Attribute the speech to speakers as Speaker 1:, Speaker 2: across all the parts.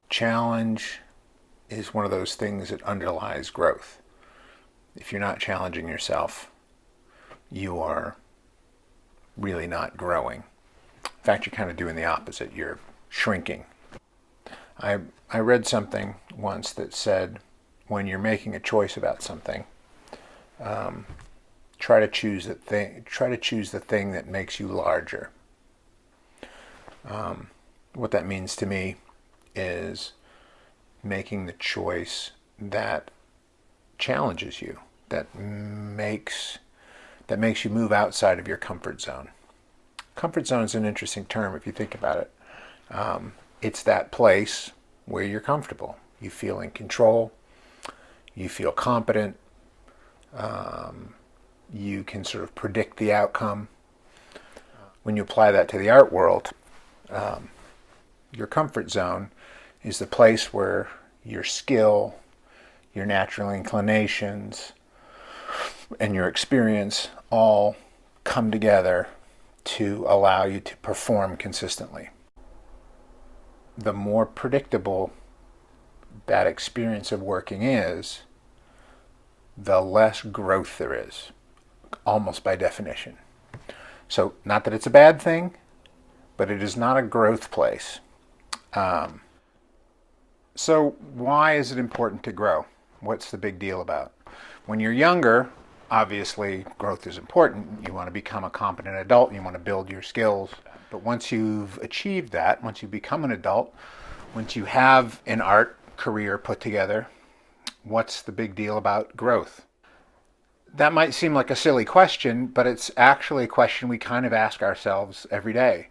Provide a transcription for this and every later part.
Speaker 1: Challenge is one of those things that underlies growth. If you're not challenging yourself, you are really not growing. In fact, you're kind of doing the opposite. You're shrinking. I, I read something once that said when you're making a choice about something, um, try to choose the thing. Try to choose the thing that makes you larger. What that means to me is making the choice that challenges you, that makes you move outside of your comfort zone. Comfort zone is an interesting term if you think about it. It's that place where you're comfortable. You feel in control. You feel competent. You can sort of predict the outcome. When you apply that to the art world, your comfort zone is the place where your skill, your natural inclinations, and your experience all come together to allow you to perform consistently. The more predictable that experience of working is, the less growth there is, almost by definition. So, not that it's a bad thing, but it is not a growth place. Um, so, why is it important to grow? What's the big deal about? When you're younger, obviously growth is important. You want to become a competent adult. You want to build your skills. But once you've achieved that, once you become an adult, once you have an art career put together, what's the big deal about growth? That might seem like a silly question, but it's actually a question we kind of ask ourselves every day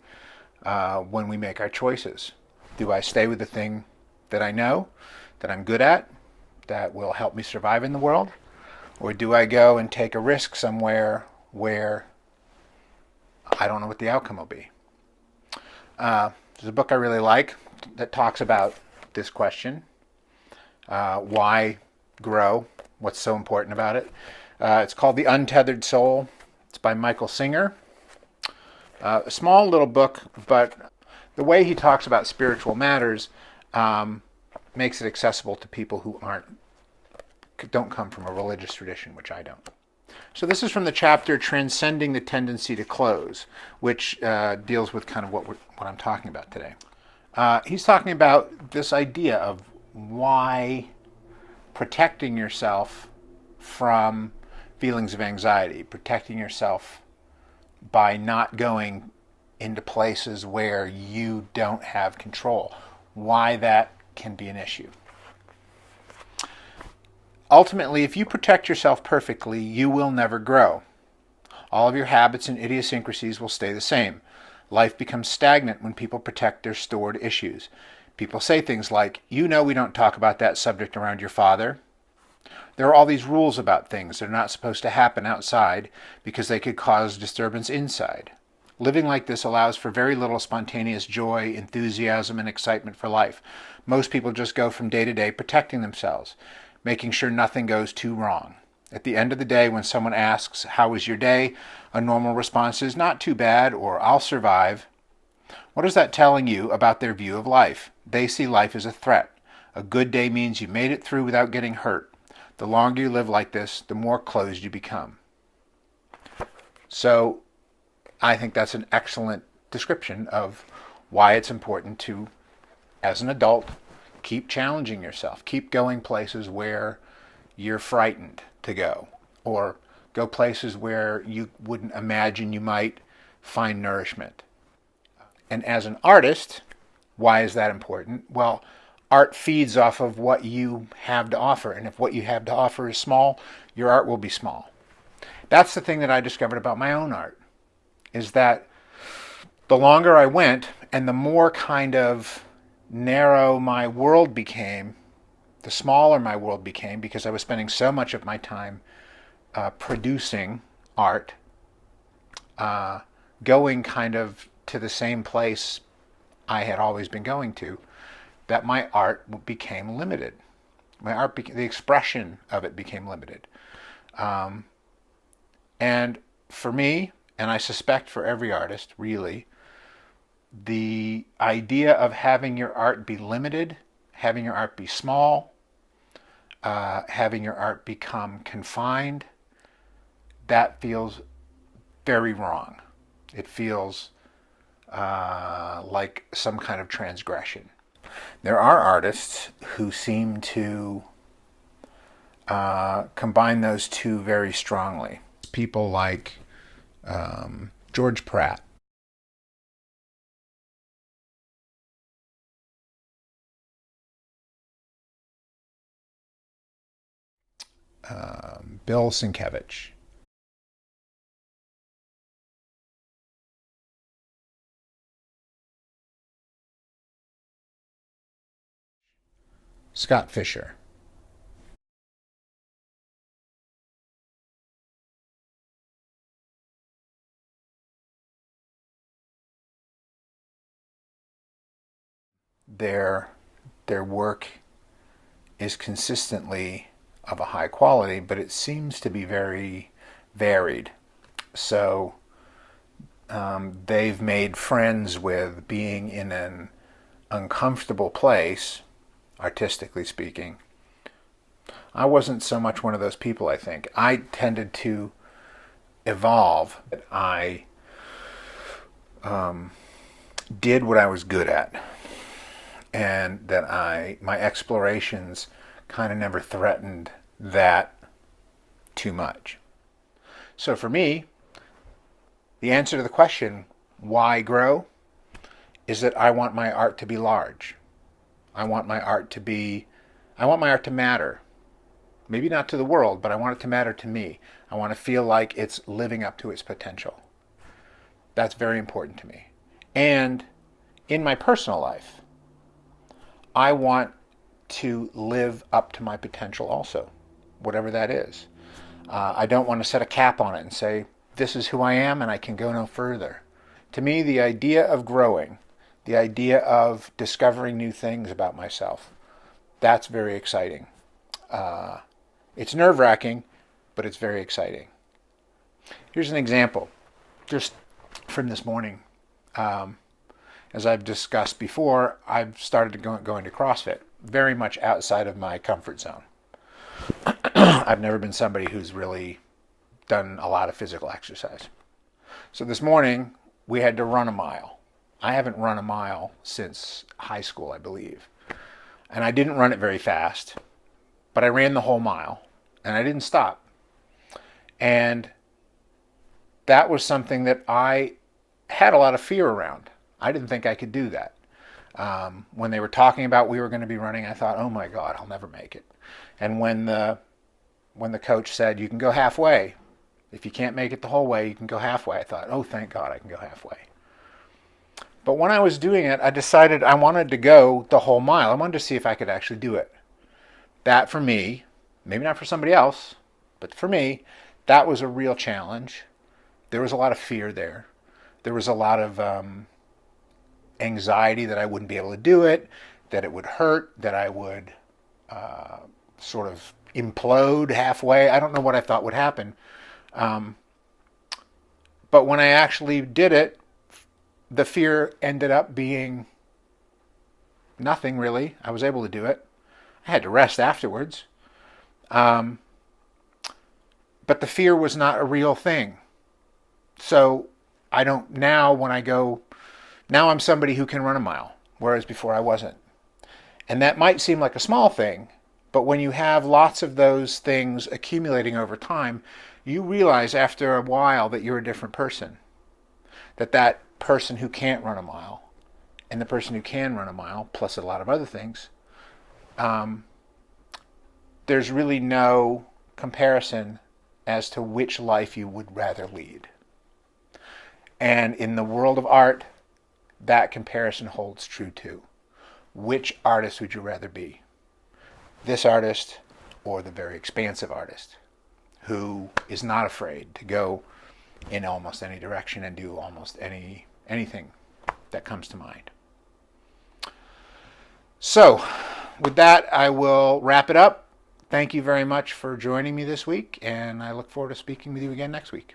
Speaker 1: when we make our choices. Do I stay with the thing that I know, that I'm good at, that will help me survive in the world? Or do I go and take a risk somewhere where I don't know what the outcome will be? There's a book I really like that talks about this question. Why grow? What's so important about it? It's called The Untethered Soul. It's by Michael Singer. A small little book, but the way he talks about spiritual matters makes it accessible to people who don't come from a religious tradition, which I don't. So this is from the chapter Transcending the Tendency to Close, which deals with kind of what I'm talking about today. He's talking about this idea of why protecting yourself from feelings of anxiety, protecting yourself by not going into places where you don't have control, why that can be an issue. Ultimately, if you protect yourself perfectly, you will never grow. All of your habits and idiosyncrasies will stay the same. Life becomes stagnant when people protect their stored issues. People say things like, "You know we don't talk about that subject around your father." There are all these rules about things that are not supposed to happen outside because they could cause disturbance inside. Living like this allows for very little spontaneous joy, enthusiasm, and excitement for life. Most people just go from day to day protecting themselves, making sure nothing goes too wrong. At the end of the day, when someone asks, "How was your day?" a normal response is, "Not too bad," or "I'll survive." What is that telling you about their view of life? They see life as a threat. A good day means you made it through without getting hurt. The longer you live like this, the more closed you become. So I think that's an excellent description of why it's important to, as an adult, keep challenging yourself. Keep going places where you're frightened to go, or go places where you wouldn't imagine you might find nourishment. And as an artist, why is that important? Well, art feeds off of what you have to offer. And if what you have to offer is small, your art will be small. That's the thing that I discovered about my own art, is that the longer I went and the more kind of narrow my world became, the smaller my world became because I was spending so much of my time producing art, going kind of to the same place I had always been going to, that my art became limited. The expression of it became limited. And for me, and I suspect for every artist, really, the idea of having your art be limited having your art be small, having your art become confined, that feels very wrong. It feels like some kind of transgression. There are artists who seem to combine those two very strongly. People like George Pratt. Bill Sienkiewicz. Scott Fisher. Their work is consistently of a high quality, but it seems to be very varied. So they've made friends with being in an uncomfortable place, artistically speaking. I wasn't so much one of those people, I think. I tended to evolve. I did what I was good at, and that my explorations kind of never threatened that too much. So for me, the answer to the question, why grow, is that I want my art to be large. I want my art to matter. Maybe not to the world, but I want it to matter to me. I want to feel like it's living up to its potential. That's very important to me. And in my personal life, I want to live up to my potential also, whatever that is. I don't want to set a cap on it and say, this is who I am and I can go no further. To me, the idea of growing, the idea of discovering new things about myself, that's very exciting. It's nerve-wracking, but it's very exciting. Here's an example, just from this morning. As I've discussed before, I've started going to CrossFit, very much outside of my comfort zone. I've never been somebody who's really done a lot of physical exercise. So this morning, we had to run a mile. I haven't run a mile since high school, I believe. And I didn't run it very fast, but I ran the whole mile, and I didn't stop. And that was something that I had a lot of fear around. I didn't think I could do that. When they were talking about we were going to be running, I thought, oh my God, I'll never make it. And when the coach said, you can go halfway, if you can't make it the whole way, you can go halfway, I thought, oh, thank God I can go halfway. But when I was doing it, I decided I wanted to go the whole mile. I wanted to see if I could actually do it. That for me, maybe not for somebody else, but for me, that was a real challenge. There was a lot of fear there. There was a lot of anxiety that I wouldn't be able to do it, that it would hurt, that I would sort of implode halfway. I don't know what I thought would happen. But when I actually did it, the fear ended up being nothing really. I was able to do it. I had to rest afterwards. But the fear was not a real thing. So I don't, now when I go, now I'm somebody who can run a mile, whereas before I wasn't. And that might seem like a small thing, but when you have lots of those things accumulating over time, you realize after a while that you're a different person. That person who can't run a mile and the person who can run a mile, plus a lot of other things, there's really no comparison as to which life you would rather lead. And in the world of art, that comparison holds true too. Which artist would you rather be? This artist or the very expansive artist who is not afraid to go in almost any direction and do almost anything that comes to mind. So, with that, I will wrap it up. Thank you very much for joining me this week, and I look forward to speaking with you again next week.